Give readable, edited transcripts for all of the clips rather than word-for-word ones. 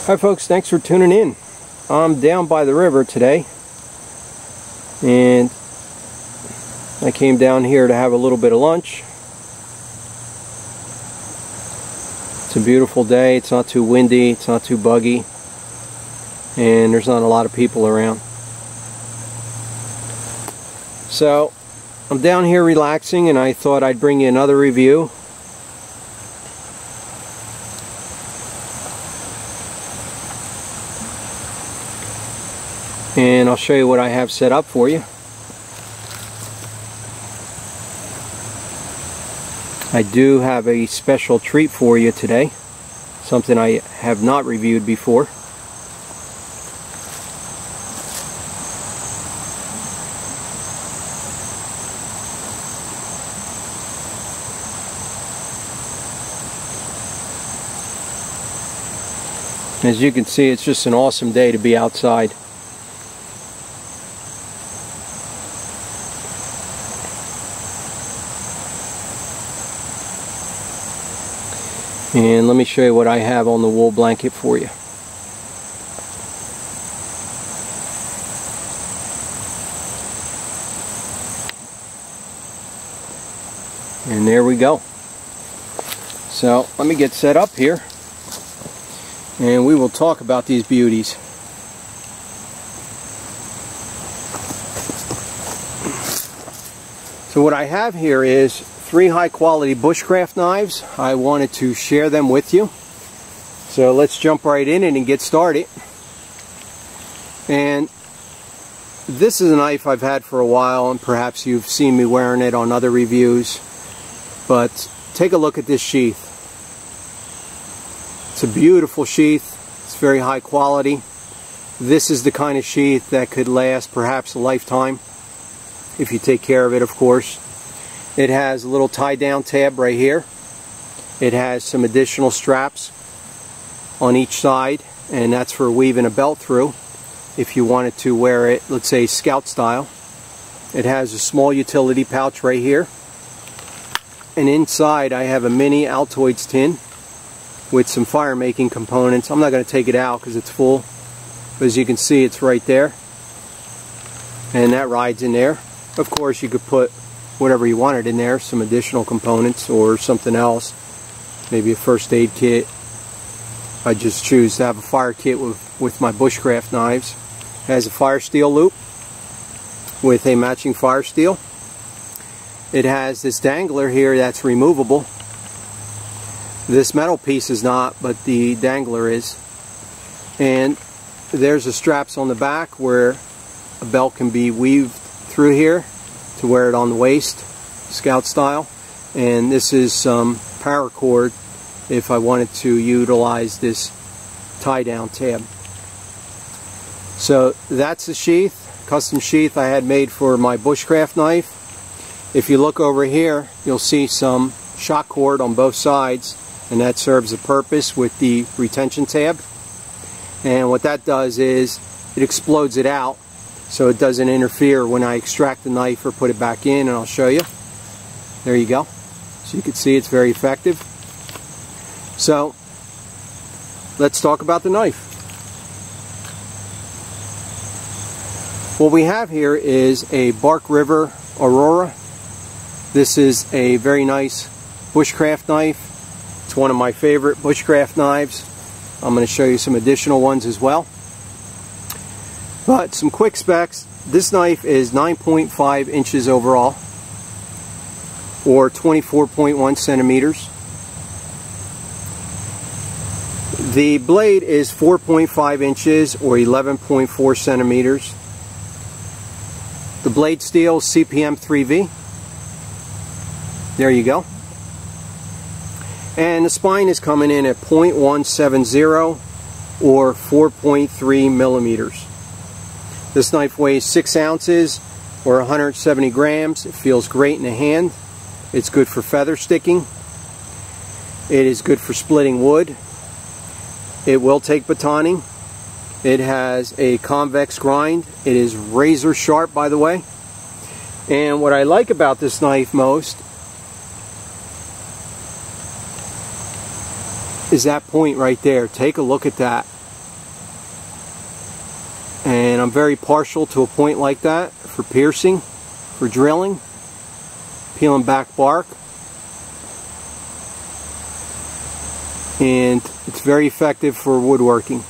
Hi folks, thanks for tuning in. I'm down by the river today and I came down here to have a little bit of lunch. It's a beautiful day, it's not too windy, it's not too buggy, and there's not a lot of people around. So I'm down here relaxing and I thought I'd bring you another review. And I'll show you what I have set up for you. I do have a special treat for you today, something I have not reviewed before. As you can see, it's just an awesome day to be outside. And let me show you what I have on the wool blanket for you. And there we go. So let me get set up here and we will talk about these beauties. So what I have here is 3 high quality bushcraft knives. I wanted to share them with you. So let's jump right in and get started. And this is a knife I've had for a while, and perhaps you've seen me wearing it on other reviews. But take a look at this sheath. It's a beautiful sheath. It's very high quality. This is the kind of sheath that could last perhaps a lifetime, if you take care of it, of course. It has a little tie down tab right here. It has some additional straps on each side, and that's for weaving a belt through if you wanted to wear it, let's say, scout style. It has a small utility pouch right here, and inside I have a mini Altoids tin with some fire making components. I'm not going to take it out because it's full, but as you can see, it's right there, and that rides in there. Of course, you could put whatever you wanted in there, some additional components or something else, maybe a first aid kit. I just choose to have a fire kit with my Bushcraft knives. It has a Firesteel loop with a matching Firesteel. It has this dangler here that's removable. This metal piece is not, but the dangler is. And there's the straps on the back where a belt can be weaved through here to wear it on the waist, scout style. And this is some paracord if I wanted to utilize this tie down tab. So that's the sheath, custom sheath I had made for my Bushcraft knife. If you look over here, you'll see some shock cord on both sides, and that serves a purpose with the retention tab. And what that does is it explodes it out so it doesn't interfere when I extract the knife or put it back in, and I'll show you. There you go. So you can see it's very effective. So let's talk about the knife. What we have here is a Bark River Aurora. This is a very nice Bushcraft knife. It's one of my favorite Bushcraft knives. I'm going to show you some additional ones as well. But some quick specs. This knife is 9.5 inches overall, or 24.1 centimeters. The blade is 4.5 inches, or 11.4 centimeters. The blade steel is CPM 3V. There you go. And the spine is coming in at 0.170, or 4.3 millimeters. This knife weighs 6 ounces or 170 grams. It feels great in the hand. It's good for feather sticking. It is good for splitting wood. It will take batoning. It has a convex grind. It is razor sharp, by the way. And what I like about this knife most is that point right there. Take a look at that. And I'm very partial to a point like that for piercing, for drilling, peeling back bark. And it's very effective for woodworking.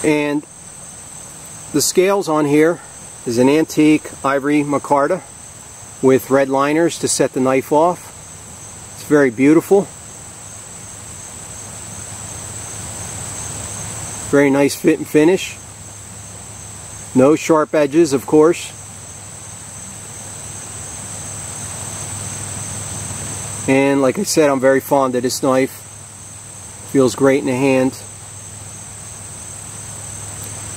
And the scales on here is an antique ivory micarta with red liners to set the knife off. It's very beautiful. Very nice fit and finish. No sharp edges, of course. And like I said, I'm very fond of this knife. Feels great in the hand.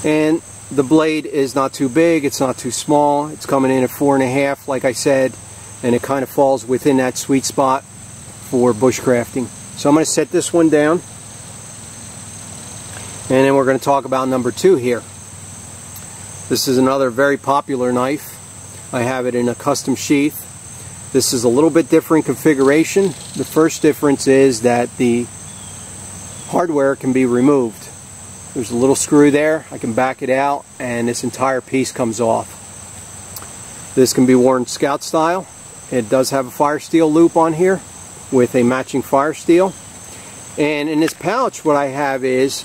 And the blade is not too big, it's not too small. It's coming in at 4.5, like I said, and it kind of falls within that sweet spot for bushcrafting. So I'm going to set this one down, and then we're going to talk about number 2 here. This is another very popular knife. I have it in a custom sheath. This is a little bit different configuration. The first difference is that the hardware can be removed. There's a little screw there. I can back it out and this entire piece comes off. This can be worn scout style. It does have a Firesteel loop on here with a matching Firesteel. And in this pouch what I have is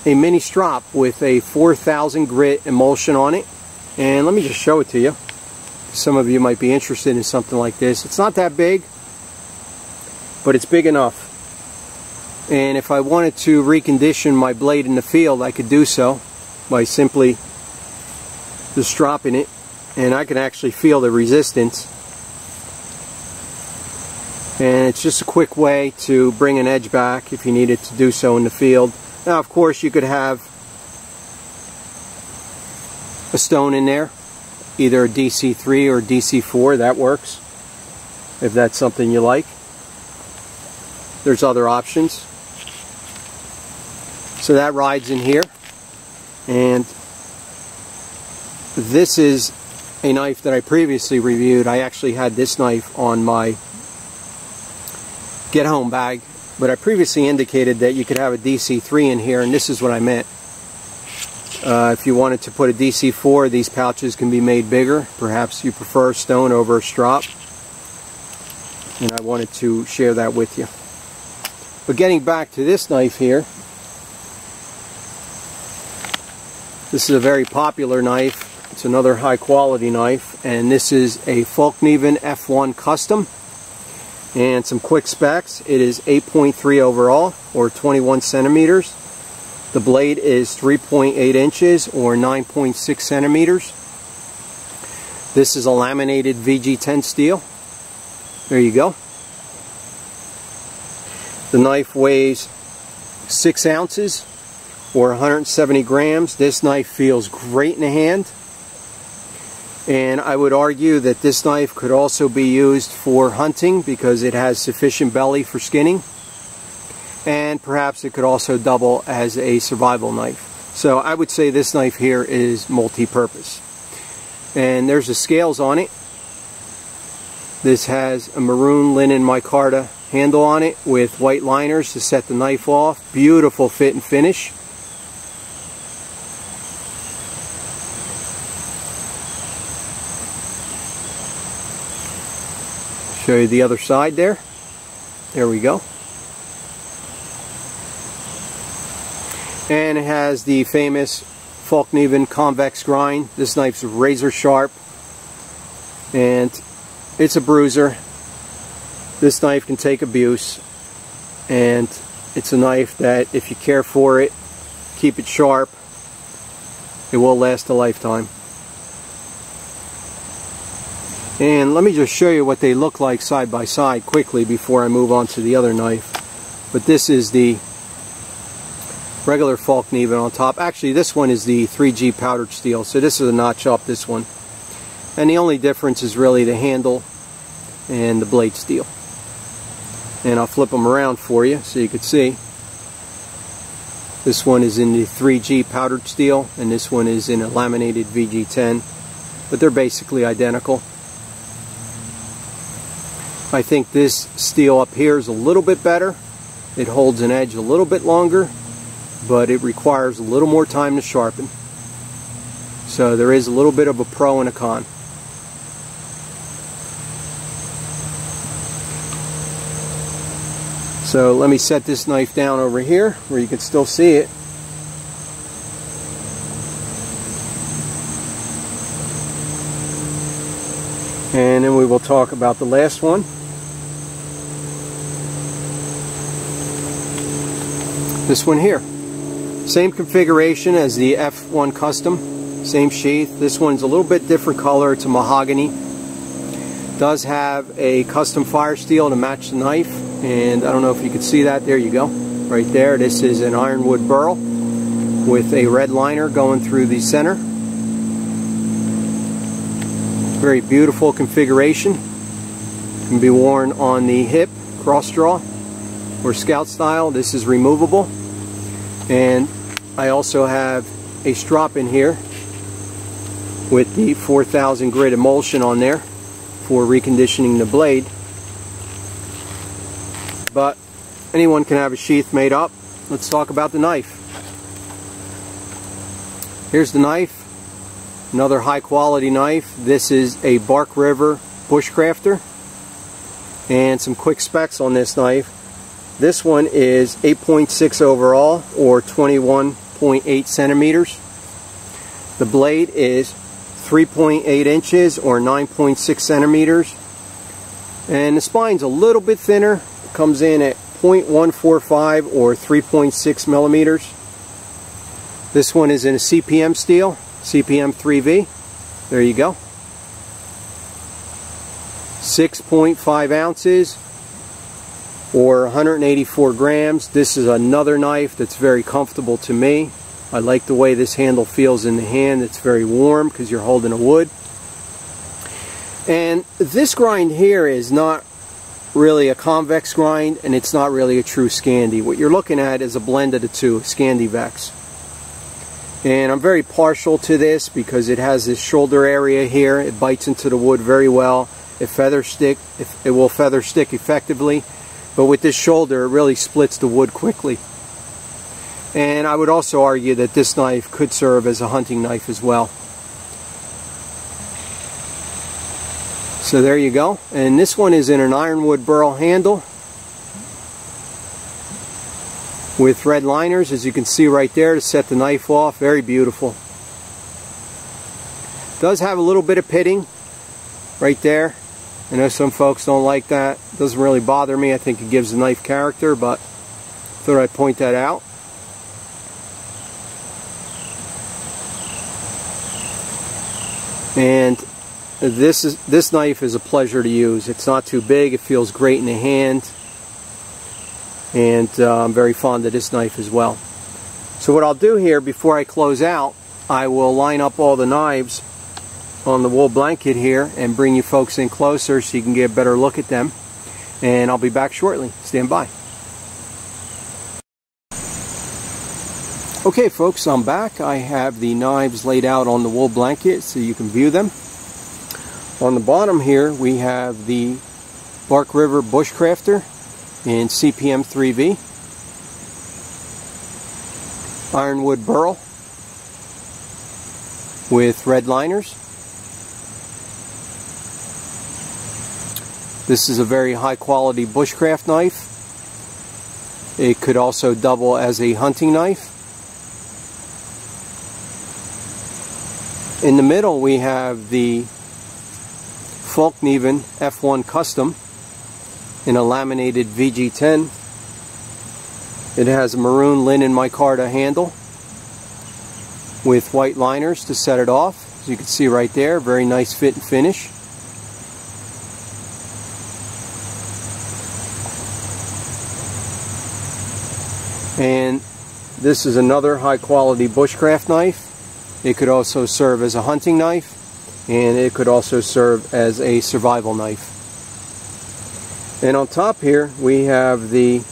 a mini strop with a 4000 grit emulsion on it. And let me just show it to you. Some of you might be interested in something like this. It's not that big, but it's big enough. And if I wanted to recondition my blade in the field, I could do so by simply just dropping it, and I can actually feel the resistance. And it's just a quick way to bring an edge back if you needed to do so in the field. Now of course you could have a stone in there, either a DC3 or DC4, that works if that's something you like. There's other options. So that rides in here, and this is a knife that I previously reviewed. I actually had this knife on my get home bag, but I previously indicated that you could have a DC3 in here, and this is what I meant. If you wanted to put a DC4, these pouches can be made bigger. Perhaps you prefer stone over a strop, and I wanted to share that with you. But getting back to this knife here, this is a very popular knife. It's another high quality knife, and this is a Fallkniven F1 Custom. And some quick specs: it is 8.3 overall, or 21 centimeters. The blade is 3.8 inches, or 9.6 centimeters. This is a laminated VG10 steel. There you go. The knife weighs 6 ounces. Or 170 grams. This knife feels great in the hand, and I would argue that this knife could also be used for hunting because it has sufficient belly for skinning, and perhaps it could also double as a survival knife. So I would say this knife here is multi-purpose. And there's the scales on it. This has a maroon linen micarta handle on it with white liners to set the knife off. Beautiful fit and finish. Show you the other side there. There we go. And it has the famous Fallkniven Convex grind. This knife's razor sharp, and it's a bruiser. This knife can take abuse, and it's a knife that if you care for it, keep it sharp, it will last a lifetime. And let me just show you what they look like side by side quickly before I move on to the other knife. But this is the regular Fallkniven on top. Actually, this one is the 3G powdered steel, so this is a notch up, this one. And the only difference is really the handle and the blade steel. And I'll flip them around for you so you can see. This one is in the 3G powdered steel, and this one is in a laminated VG10, but they're basically identical. I think this steel up here is a little bit better. It holds an edge a little bit longer, but it requires a little more time to sharpen. So there is a little bit of a pro and a con. So let me set this knife down over here where you can still see it. And then we will talk about the last one. This one here. Same configuration as the F1 Custom. Same sheath. This one's a little bit different color. It's a mahogany. Does have a custom Firesteel to match the knife. And I don't know if you can see that. There you go. Right there. This is an ironwood burl with a red liner going through the center. Very beautiful configuration. Can be worn on the hip, cross draw, or scout style. This is removable. And I also have a stropping here with the 4000 grit emulsion on there for reconditioning the blade. But anyone can have a sheath made up. Let's talk about the knife. Here's the knife. Another high quality knife. This is a Bark River Bushcrafter. And some quick specs on this knife. This one is 8.6 overall, or 21.8 centimeters. The blade is 3.8 inches or 9.6 centimeters. And the spine's a little bit thinner. It comes in at 0.145 or 3.6 millimeters. This one is in a CPM steel. CPM 3V. There you go. 6.5 ounces or 184 grams. This is another knife that's very comfortable to me. I like the way this handle feels in the hand. It's very warm because you're holding a wood. And this grind here is not really a convex grind, and it's not really a true Scandi. What you're looking at is a blend of the two, Scandi-Vex. And I'm very partial to this because it has this shoulder area here. It bites into the wood very well. It will feather stick effectively. But with this shoulder, it really splits the wood quickly. And I would also argue that this knife could serve as a hunting knife as well. So there you go. And this one is in an ironwood burl handle with red liners, as you can see right there, to set the knife off. Very beautiful. Does have a little bit of pitting right there. I know some folks don't like that. It doesn't really bother me. I think it gives the knife character, but thought I'd point that out. And this knife is a pleasure to use. It's not too big. It feels great in the hand. And I'm very fond of this knife as well. So what I'll do here before I close out, I will line up all the knives on the wool blanket here and bring you folks in closer so you can get a better look at them. And I'll be back shortly. Stand by. Okay folks, I'm back. I have the knives laid out on the wool blanket so you can view them. On the bottom here we have the Bark River Bushcrafter in CPM 3V. Ironwood burl with red liners. This is a very high quality bushcraft knife. It could also double as a hunting knife. In the middle we have the Fallkniven F1 Custom in a laminated VG10. It has a maroon linen micarta handle with white liners to set it off. As you can see right there, very nice fit and finish. And this is another high quality bushcraft knife. It could also serve as a hunting knife, and it could also serve as a survival knife. And on top here we have the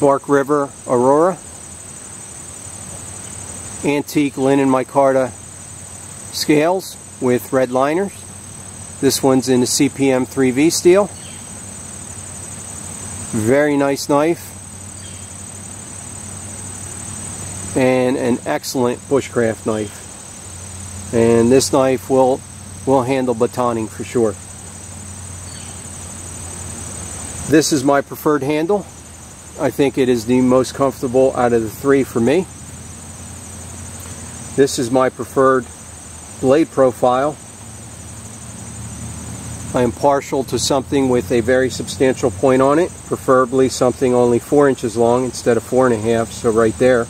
Bark River Aurora antique linen micarta scales with red liners. This one's in the CPM 3V steel. Very nice knife. and an excellent bushcraft knife. And this knife will handle batoning for sure. This is my preferred handle. I think it is the most comfortable out of the three for me. This is my preferred blade profile. I am partial to something with a very substantial point on it, preferably something only 4 inches long instead of 4.5, so right there.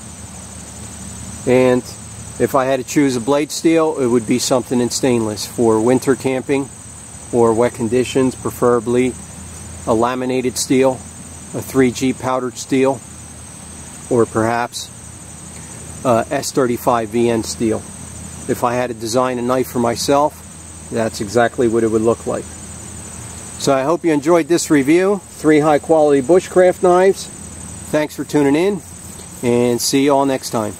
And if I had to choose a blade steel, it would be something in stainless for winter camping or wet conditions, preferably a laminated steel, a 3G powdered steel, or perhaps S35 VN steel. If I had to design a knife for myself, that's exactly what it would look like. So I hope you enjoyed this review. 3 high quality bushcraft knives. Thanks for tuning in, and see you all next time.